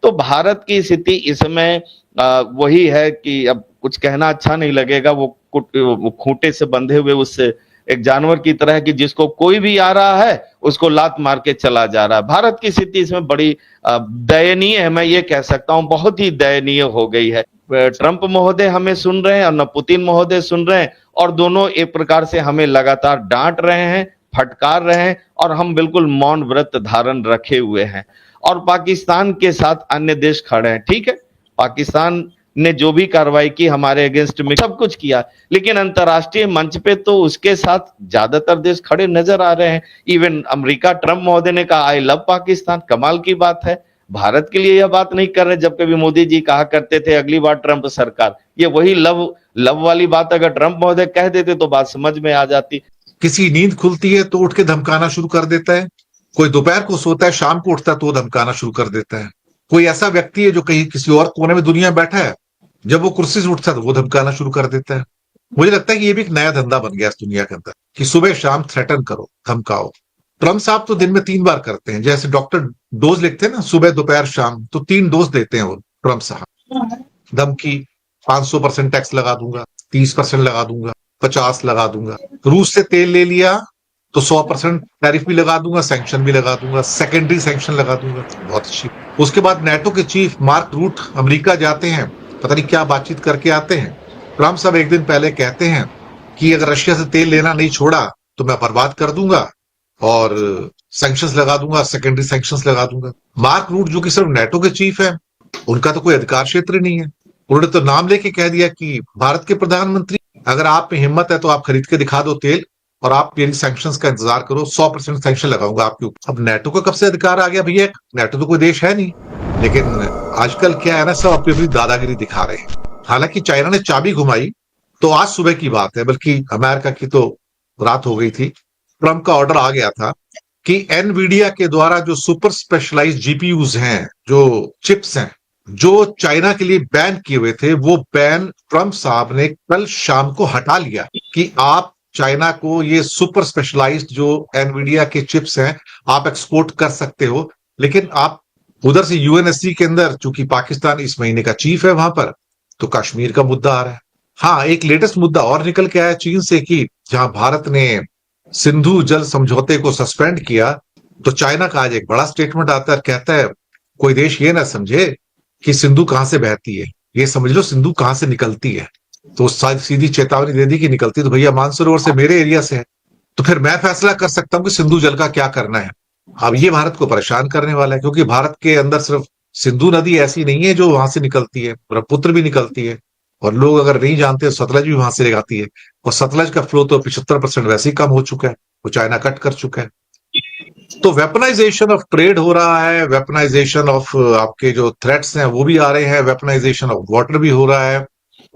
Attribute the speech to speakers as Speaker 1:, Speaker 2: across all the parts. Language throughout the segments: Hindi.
Speaker 1: तो भारत की स्थिति इसमें वही है कि अब कुछ कहना अच्छा नहीं लगेगा, वो खूंटे से बंधे हुए उससे एक जानवर की तरह कि जिसको कोई भी आ रहा है उसको लात मार के चला जा रहा है। भारत की स्थिति इसमें बड़ी दयनीय है, मैं ये कह सकता हूं, बहुत ही दयनीय हो गई है। ट्रंप महोदय हमें सुन रहे हैं और न पुतिन महोदय सुन रहे हैं, और दोनों एक प्रकार से हमें लगातार डांट रहे हैं, फटकार रहे हैं, और हम बिल्कुल मौन व्रत धारण रखे हुए हैं। और पाकिस्तान के साथ अन्य देश खड़े हैं। ठीक है, पाकिस्तान ने जो भी कार्रवाई की हमारे अगेंस्ट में सब कुछ किया, लेकिन अंतर्राष्ट्रीय मंच पे तो उसके साथ ज्यादातर देश खड़े नजर आ रहे हैं। इवन अमेरिका, ट्रंप महोदय ने कहा आई लव पाकिस्तान, कमाल की बात है। भारत के लिए यह बात नहीं कर रहे, जब कभी मोदी जी कहा करते थे अगली बार ट्रंप सरकार, ये वही लव लव वाली बात अगर ट्रंप महोदय कह देते तो बात समझ में आ जाती।
Speaker 2: किसी नींद खुलती है तो उठ के धमकाना शुरू कर देता है, कोई दोपहर को सोता है शाम को उठता है तो धमकाना शुरू कर देता है। कोई ऐसा व्यक्ति है जो कहीं किसी और कोने में दुनिया में बैठा है, जब वो कुर्सी से उठता है तो वो धमकाना शुरू कर देता है। मुझे लगता है कि ये भी एक नया धंधा बन गया इस दुनिया के अंदर कि सुबह शाम थ्रेटन करो, धमकाओ। ट्रम्प साहब तो दिन में 3 बार करते हैं, जैसे डॉक्टर डोज लिखते हैं ना, सुबह दोपहर शाम, तो 3 डोज देते हैं वो ट्रम्प साहब। धमकी, 500% टैक्स लगा दूंगा, 30% लगा दूंगा, 50 लगा दूंगा। रूस से तेल ले लिया तो 100% टैरिफ भी लगा दूंगा, सैंक्शन भी लगा दूंगा, सेकेंडरी सैंक्शन लगा दूंगा। बहुत अच्छी। उसके बाद नेटो के चीफ मार्क रूट अमेरिका जाते हैं, पता नहीं क्या बातचीत करके आते हैं। ट्रम्प साहब एक दिन पहले कहते हैं कि अगर रशिया से तेल लेना नहीं छोड़ा तो मैं बर्बाद कर दूंगा और सैंक्शंस लगा दूंगा, सेकेंडरी सैंक्शंस लगा दूंगा। मार्क रूट जो कि सिर्फ नेटो के चीफ है, उनका तो कोई अधिकार क्षेत्र नहीं है। उन्होंने तो नाम लेके कह दिया कि भारत के प्रधानमंत्री, अगर आप में हिम्मत है तो आप खरीद के दिखा दो तेल और आप मेरी सैंक्शंस का इंतजार करो, 100% सैंक्शन लगाऊंगा आपके ऊपर। अब नेटो को कब से अधिकार आ गया भैया? नेटो तो कोई देश है नहीं। लेकिन आजकल क्या है ना, सब अपनी अपनी दादागिरी दिखा रहे हैं। हालांकि चाइना ने चाबी घुमाई तो आज सुबह की बात है, बल्कि अमेरिका की तो रात हो गई थी। ट्रंप का ऑर्डर आ गया था कि एनवीडिया के द्वारा जो सुपर स्पेशलाइज्ड जीपीयूज हैं, जो चिप्स हैं, जो चाइना के लिए बैन किए हुए थे, वो बैन ट्रंप साहब ने कल शाम को हटा लिया कि आप चाइना को ये सुपर स्पेशलाइज्ड जो एनवीडिया के चिप्स हैं आप एक्सपोर्ट कर सकते हो। लेकिन आप उधर से यूएनएससी के अंदर, चूंकि पाकिस्तान इस महीने का चीफ है वहां पर, तो कश्मीर का मुद्दा आ रहा है। हाँ, एक लेटेस्ट मुद्दा और निकल के आया चीन से कि जहां भारत ने सिंधु जल समझौते को सस्पेंड किया, तो चाइना का आज एक बड़ा स्टेटमेंट आता है, कहता है कोई देश ये ना समझे कि सिंधु कहां से बहती है, ये समझ लो सिंधु कहां से निकलती है। तो सीधी चेतावनी दे दी कि निकलती तो भैया मानसरोवर से मेरे एरिया से है, तो फिर मैं फैसला कर सकता हूं कि सिंधु जल का क्या करना है। अब ये भारत को परेशान करने वाला है, क्योंकि भारत के अंदर सिर्फ सिंधु नदी ऐसी नहीं है जो वहां से निकलती है, ब्रह्मपुत्र भी निकलती है, और लोग अगर नहीं जानते सतलज भी वहां से निकलती है। और सतलज का फ्लो तो 75% वैसे ही कम हो चुका है, वो चाइना कट कर चुका है। तो वेपनाइजेशन ऑफ ट्रेड हो रहा है, वेपनाइजेशन ऑफ आपके जो थ्रेट्स हैं वो भी आ रहे हैं, वेपनाइजेशन ऑफ वाटर भी हो रहा है।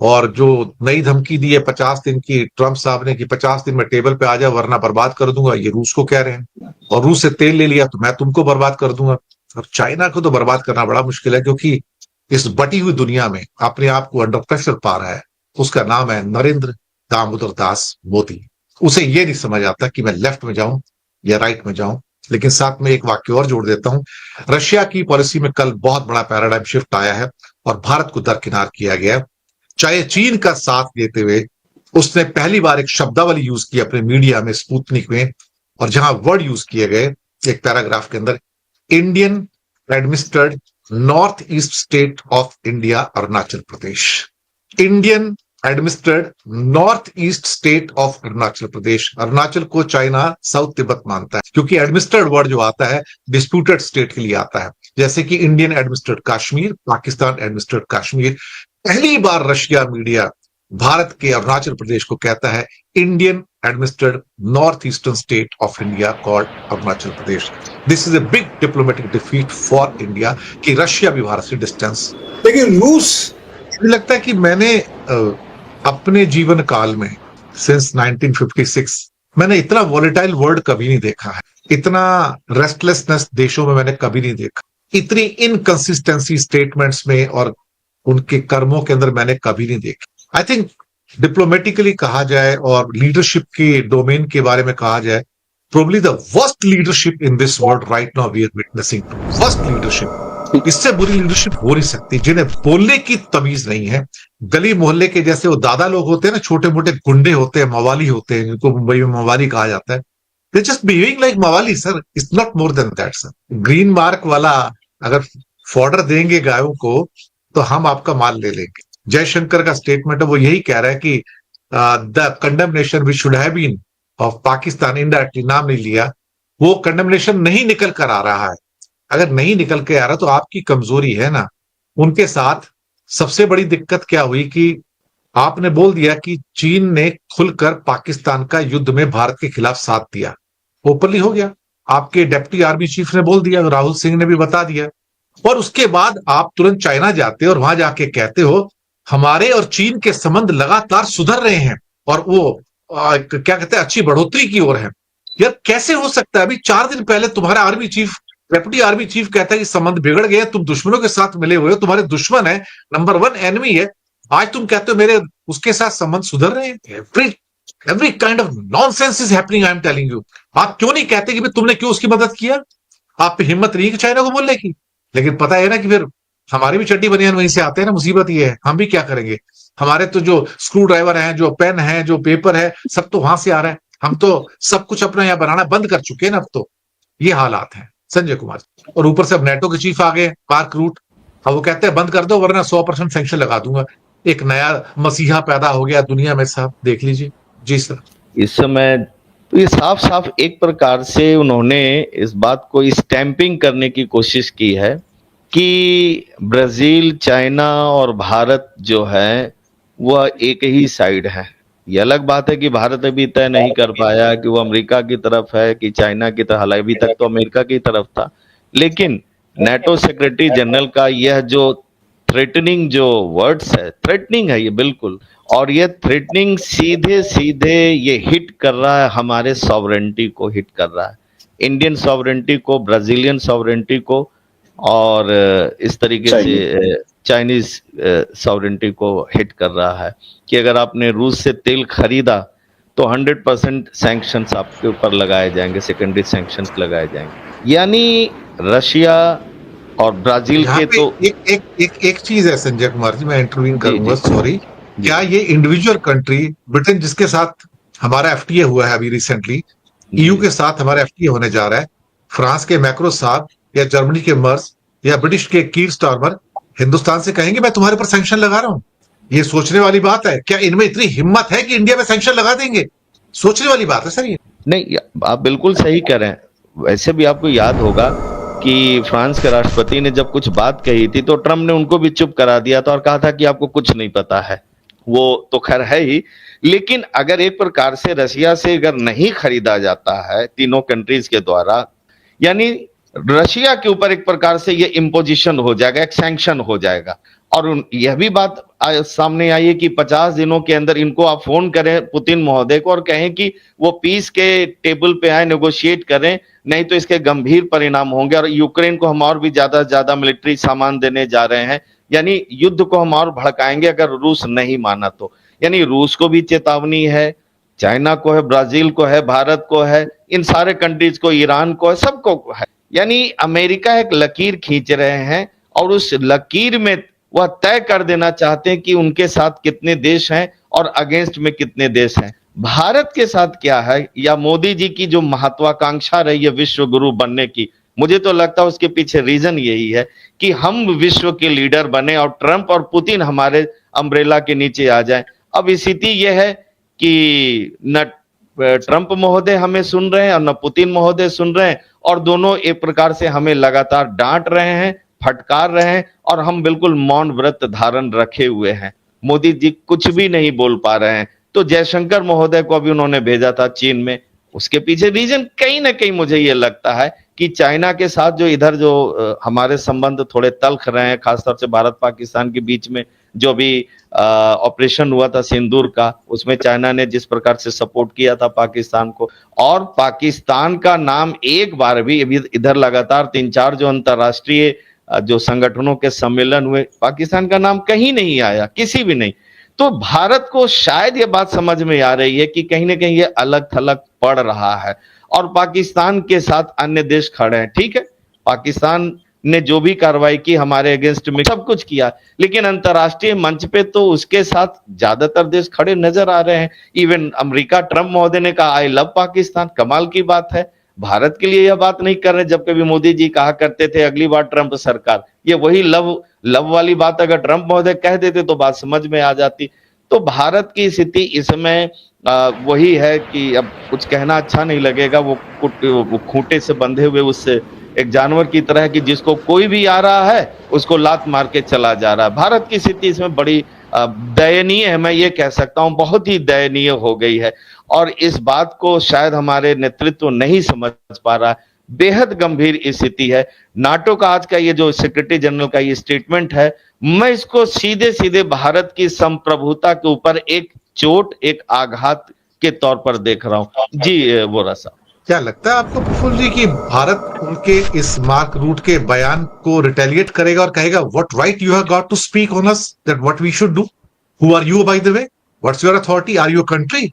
Speaker 2: और जो नई धमकी दी है 50 दिन की ट्रंप साहब ने कि 50 दिन में टेबल पे आ जाए वरना बर्बाद कर दूंगा, ये रूस को कह रहे हैं। और रूस से तेल ले लिया तो मैं तुमको बर्बाद कर दूंगा। और चाइना को तो बर्बाद करना बड़ा मुश्किल है, क्योंकि इस बटी हुई दुनिया में अपने आप को अंडर प्रेशर पा रहा है। उसका नाम है नरेंद्र दामोदर दास मोदी। उसे ये नहीं समझ आता कि मैं लेफ्ट में जाऊं या राइट में जाऊं। लेकिन साथ में एक वाक्य और जोड़ देता हूं, रशिया की पॉलिसी में कल बहुत बड़ा पैराडाइम शिफ्ट आया है और भारत को दरकिनार किया गया है। चाहे चीन का साथ देते हुए उसने पहली बार एक शब्दावली यूज की अपने मीडिया में, स्पुतनिक में, और जहां वर्ड यूज किए गए एक पैराग्राफ के अंदर, Indian administered north east state of India Arunachal Pradesh. Indian administered north east state of Arunachal Pradesh. Arunachal को चाइना साउथ तिब्बत मानता है, क्योंकि एडमिनिस्ट्रेड वर्ड जो आता है डिस्प्यूटेड स्टेट के लिए आता है। जैसे कि Indian administered Kashmir, Pakistan administered Kashmir. पहली बार रशिया मीडिया भारत के अरुणाचल प्रदेश को कहता है Indian administered north eastern state of India called Arunachal Pradesh. This is a big diplomatic defeat for India कि रशिया भी भारत से डिस्टेंस। लेकिन रूस, मुझे लगता है कि मैंने अपने जीवन काल में सिंस 1956 मैंने इतना वॉलेटाइल वर्ड कभी नहीं देखा है, इतना रेस्टलेसनेस देशों में मैंने कभी नहीं देखा, इतनी इनकंसिस्टेंसी स्टेटमेंट्स में और उनके कर्मों के अंदर मैंने कभी नहीं देखा। आई थिंक डिप्लोमेटिकली कहा जाए और लीडरशिप के डोमेन के बारे में कहा जाए, probably the worst leadership in this world right now we are witnessing, worst leadership. इससे बुरी लीडरशिप हो नहीं सकती। जिन्हें बोलने की तमीज नहीं है, गली मोहल्ले के जैसे वो दादा लोग होते हैं ना, छोटे मोटे गुंडे होते हैं, मवाली होते हैं, जिनको मुंबई में मवाली कहा जाता है, दे जस्ट बिहेविंग लाइक मवाली sir, it's not more than that sir. Green Marc वाला अगर फॉर्डर देंगे गायों को तो हम आपका माल ले लेंगे। जयशंकर का स्टेटमेंट है, वो यही कह रहा है कि the condemnation which should have been of Pakistan, indirectly नाम नहीं लिया, वो कंडेमनेशन नहीं निकल कर आ रहा है। अगर नहीं निकल के आ रहा तो आपकी कमजोरी है ना। उनके साथ सबसे बड़ी दिक्कत क्या हुई कि आपने बोल दिया कि चीन ने खुलकर पाकिस्तान का युद्ध में भारत के खिलाफ साथ दिया, ओपनली हो गया। आपके डेप्टी आर्मी चीफ ने बोल दिया, राहुल सिंह ने भी बता दिया, और उसके बाद आप तुरंत चाइना जाते हो और वहां जाके कहते हो हमारे और चीन के संबंध लगातार सुधर रहे हैं और वो क्या कहते हैं, अच्छी बढ़ोतरी की ओर है। यार कैसे हो सकता है? अभी 4 दिन पहले तुम्हारा army chief, deputy army chief कहता है कि संबंध बिगड़ गए, तुम दुश्मनों के साथ मिले हुए हो, तुम्हारे दुश्मन है, नंबर 1 एनिमी है, आज तुम कहते हो मेरे उसके साथ संबंध सुधर रहे हैं। Every kind of nonsense is happening, I am telling you. आप क्यों नहीं कहते कि तुमने क्यों उसकी मदद किया? आप पे हिम्मत नहीं कि चाइना को बोलने की, लेकिन पता है ना कि फिर हमारी भी चड्डी बनियान वहीं से आते हैं ना। मुसीबत ये है, हम भी क्या करेंगे? हमारे तो जो स्क्रू ड्राइवर है, जो पेन है, जो पेपर है, सब तो वहां से आ रहा है। हम तो सब कुछ अपना यहाँ बनाना बंद कर चुके हैं ना। अब तो ये हालात हैं संजय कुमार। और ऊपर से अब नेटो के चीफ आ गए, मार्क रूट। अब वो कहते हैं बंद कर दो वरना 100% सैंक्शन लगा दूंगा। एक नया मसीहा पैदा हो गया दुनिया में साहब, देख लीजिए। जी सर।
Speaker 1: इस समय तो ये साफ साफ एक प्रकार से उन्होंने इस बात को स्टैंपिंग करने की कोशिश की है कि ब्राजील, चाइना और भारत जो है वह एक ही साइड है। ये अलग बात है कि भारत अभी तय नहीं कर पाया कि वो अमेरिका की तरफ है कि चाइना की तरफ, हालांकि अभी तक तो अमेरिका की तरफ था। लेकिन नेटो सेक्रेटरी जनरल का यह जो थ्रेटनिंग जो वर्ड्स है, थ्रेटनिंग है ये बिल्कुल, और ये थ्रेटनिंग सीधे सीधे ये हिट कर रहा है, हमारे सॉवरेंटी को हिट कर रहा है, इंडियन सॉवरेंटी को, ब्राजीलियन सॉवरेंटी को, और इस तरीके से चाइनीज सॉवरेंटी को हिट कर रहा है कि अगर आपने रूस से तेल खरीदा तो 100% सैंक्शंस आपके ऊपर लगाए जाएंगे, सेकेंडरी सैंक्शंस लगाए जाएंगे। यानी रशिया और ब्राजील
Speaker 2: यहाँ
Speaker 1: के
Speaker 2: पे
Speaker 1: तो
Speaker 2: एक चीज है संजय कुमार जी, मैं इंटरवीन
Speaker 1: जी
Speaker 2: करूंगा,
Speaker 1: जी
Speaker 2: सॉरी। क्या ये इंडिविजुअल कंट्री, ब्रिटेन जिसके साथ हमारा एफटीए हुआ है अभी रिसेंटली, ईयू के साथ हमारा एफटीए होने जा रहा है, फ्रांस के मैक्रो साहब या जर्मनी के मर्स या ब्रिटिश के कीर स्टारमर हिंदुस्तान से कहेंगे मैं तुम्हारे ऊपर सैंक्शन लगा रहा हूं? ये सोचने वाली बात है। क्या इनमें इतनी हिम्मत है कि इंडिया में सैंक्शन लगा देंगे? सोचने वाली बात है सर ये।
Speaker 1: नहीं, आप बिल्कुल सही कह रहे हैं। वैसे भी आपको याद होगा कि फ्रांस के राष्ट्रपति ने जब कुछ बात कही थी तो ट्रम्प ने उनको भी चुप करा दिया था और कहा था कि आपको कुछ नहीं पता है। वो तो खैर है ही, लेकिन अगर एक प्रकार से रशिया से अगर नहीं खरीदा जाता है तीनों कंट्रीज के द्वारा, यानी रशिया के ऊपर एक प्रकार से ये इम्पोजिशन हो जाएगा, एक सैंक्शन हो जाएगा। और यह भी बात सामने आई है कि 50 दिनों के अंदर इनको आप फोन करें पुतिन महोदय को और कहें कि वो पीस के टेबल पे आए, नेगोशिएट करें, नहीं तो इसके गंभीर परिणाम होंगे और यूक्रेन को हम और भी ज्यादा से ज्यादा मिलिट्री सामान देने जा रहे हैं, यानी युद्ध को हम और भड़काएंगे अगर रूस नहीं माना तो। यानी रूस को भी चेतावनी है, चाइना को है, ब्राजील को है, भारत को है, इन सारे कंट्रीज को, ईरान को है, सबको है। यानी अमेरिका एक लकीर खींच रहे हैं और उस लकीर में वह तय कर देना चाहते हैं कि उनके साथ कितने देश हैं और अगेंस्ट में कितने देश हैं। भारत के साथ क्या है, या मोदी जी की जो महत्वाकांक्षा रही है विश्व गुरु बनने की, मुझे तो लगता है उसके पीछे रीजन यही है कि हम विश्व के लीडर बने और ट्रंप और पुतिन हमारे अम्ब्रेला के नीचे आ जाएं। अब स्थिति यह है कि न ट्रंप महोदय हमें सुन रहे हैं और न पुतिन महोदय सुन रहे हैं, और दोनों एक प्रकार से हमें लगातार डांट रहे हैं, फटकार रहे हैं, और हम बिल्कुल मौन व्रत धारण रखे हुए हैं। मोदी जी कुछ भी नहीं बोल पा रहे हैं। तो जयशंकर महोदय को अभी उन्होंने भेजा था चीन में, उसके पीछे रीजन कहीं ना कहीं मुझे ये लगता है कि चाइना के साथ जो इधर जो हमारे संबंध थोड़े तल्ख रहे हैं, खासतौर से भारत पाकिस्तान के बीच में जो भी ऑपरेशन हुआ था सिंदूर का, उसमें चाइना ने जिस प्रकार से सपोर्ट किया था पाकिस्तान को, और पाकिस्तान का नाम एक बार भी इधर लगातार 3-4 जो अंतर्राष्ट्रीय जो संगठनों के सम्मेलन हुए, पाकिस्तान का नाम कहीं नहीं आया, किसी भी नहीं। तो भारत को शायद ये बात समझ में आ रही है कि कहीं ना कहीं ये अलग थलग पड़ रहा है और पाकिस्तान के साथ अन्य देश खड़े हैं। ठीक है, पाकिस्तान ने जो भी कार्रवाई की हमारे अगेंस्ट में सब कुछ किया, लेकिन अंतर्राष्ट्रीय मंच पे तो उसके साथ ज्यादातर देश खड़े नजर आ रहे हैं। इवन अमेरिका, ट्रंप महोदय ने कहा आई लव पाकिस्तान, कमाल की बात है। भारत के लिए यह बात नहीं कर रहे, जब कभी मोदी जी कहा करते थे अगली बार ट्रंप सरकार, ये वही लव वाली बात अगर ट्रंप महोदय कह देते तो बात समझ में आ जाती। तो भारत की स्थिति इस समय वही है कि अब कुछ कहना अच्छा नहीं लगेगा, वो खूंटे से बंधे हुए उससे एक जानवर की तरह है कि जिसको कोई भी आ रहा है उसको लात मार के चला जा रहा है। भारत की स्थिति इसमें बड़ी दयनीय है, मैं ये कह सकता हूं, बहुत ही दयनीय हो गई है। और इस बात को शायद हमारे नेतृत्व नहीं समझ पा रहा है। बेहद गंभीर स्थिति है। नाटो का आज का ये जो सेक्रेटरी जनरल का ये स्टेटमेंट है, मैं इसको सीधे सीधे भारत की संप्रभुता के ऊपर एक चोट, एक आघात के तौर पर देख रहा हूं। जी वोरा साहब,
Speaker 2: क्या लगता है आपको प्रफुल्ल जी कि भारत उनके इस मार्क रूट के बयान को रिटेलिएट करेगा और कहेगा what right you have got to speak on us, that what we should do, who are you by the way, what's your authority, are you a country?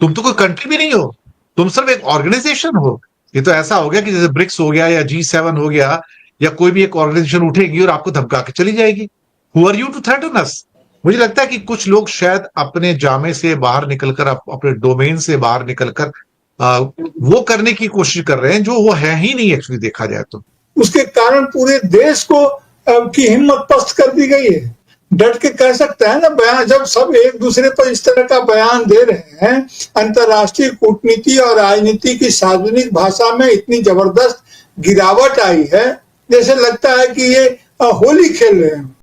Speaker 2: तुम तो कोई कंट्री भी नहीं हो, तुम सिर्फ एक ऑर्गेनाइजेशन हो। ये तो ऐसा हो गया कि जैसे ब्रिक्स हो गया या G7 हो गया या कोई भी एक ऑर्गेनाइजेशन उठेगी और आपको धमका के चली जाएगी। Who are you to threaten us? मुझे लगता है कि कुछ लोग शायद अपने जामे से बाहर निकलकर, अपने डोमेन से बाहर निकलकर वो करने की कोशिश कर रहे हैं जो वो है ही नहीं एक्चुअली, देखा जाए तो।
Speaker 3: उसके कारण पूरे देश को की हिम्मत पस्त कर दी गई है। डट के कह सकता है ना बयान, जब सब एक दूसरे पर इस तरह का बयान दे रहे हैं, अंतर्राष्ट्रीय कूटनीति और राजनीति की सार्वजनिक भाषा में इतनी जबरदस्त गिरावट आई है, जैसे लगता है कि ये होली खेल रहे हैं।